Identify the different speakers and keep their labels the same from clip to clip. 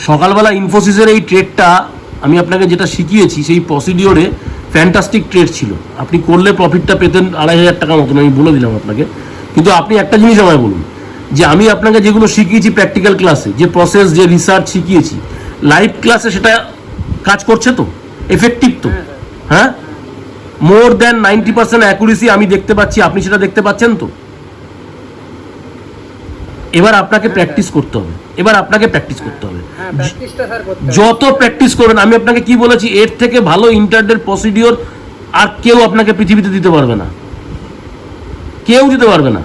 Speaker 1: সকালবেলা ইনফোসিসের এই ট্রেডটা আমি আপনাকে যেটা শিখিয়েছি সেই প্রসিডিওরে ফ্যান্টাস্টিক ট্রেড ছিল, আপনি করলে প্রফিটটা পেতেন 2,500 টাকা মতন, আমি বলে দিলাম আপনাকে। কিন্তু আপনি একটা জিনিস আমায় বলুন যে আমি আপনাকে যেগুলো শিখিয়েছি প্র্যাকটিক্যাল ক্লাসে, যে প্রসেস, যে রিসার্চ শিখিয়েছি, লাইভ ক্লাসে সেটা কাজ করছে তো, এফেক্টিভ তো? হ্যাঁ, মোর দ্যান 90% অ্যাকুরেসি আমি দেখতে পাচ্ছি, আপনি সেটা দেখতে পাচ্ছেন তো? এবার আপনাকে প্র্যাকটিস করতে হবে, যত প্র্যাকটিস করবেন, আমি আপনাকে কি বলেছি, এর থেকে ভালো ইন্টারনেট প্রসিডিওর আর কেউ আপনাকে পৃথিবীতে দিতে পারবে না, কেউ দিতে পারবে না।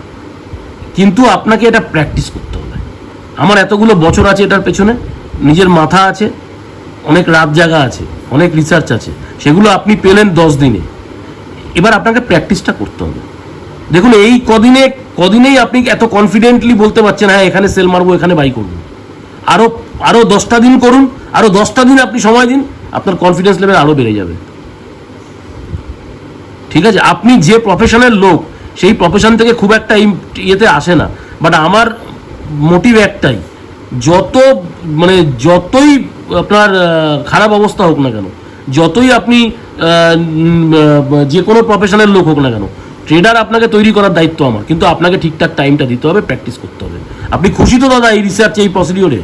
Speaker 1: কিন্তু আপনাকে এটা প্র্যাকটিস করতে হবে। আমার এতগুলো বছর আছে এটার পেছনে, নিজের মাথা আছে, অনেক রাত জাগা আছে, অনেক রিসার্চ আছে, সেগুলো আপনি পেলেন 10 দিনে। এবার আপনাকে প্র্যাকটিসটা করতে হবে। দেখুন এই কদিনেই আপনি এত কনফিডেন্টলি বলতে পারছেন হ্যাঁ এখানে সেল মারবো, এখানে বাই করবো। আরো 10টা দিন করুন, আরো 10টা দিন আপনি সময় দিন, আপনার কনফিডেন্স লেভেল আরো বেড়ে যাবে। ঠিক আছে, আপনি যে প্রফেশনের লোক সেই প্রফেশন থেকে খুব একটা ইয়েতে আসে না, বাট আমার মোটিভ একটাই, যতই আপনার খারাপ অবস্থা হোক না কেন, যতই আপনি যে কোনো প্রফেশনের লোক হোক না কেন, ট্রেডার আপনাকে তৈরি করার দায়িত্ব আমার, কিন্তু আপনাকে ঠিকঠাক টাইমটা দিতে হবে, প্র্যাকটিস করতে হবে। আপনি খুশি তো দাদা এই রিসার্চ, এই প্রসিডিওরে?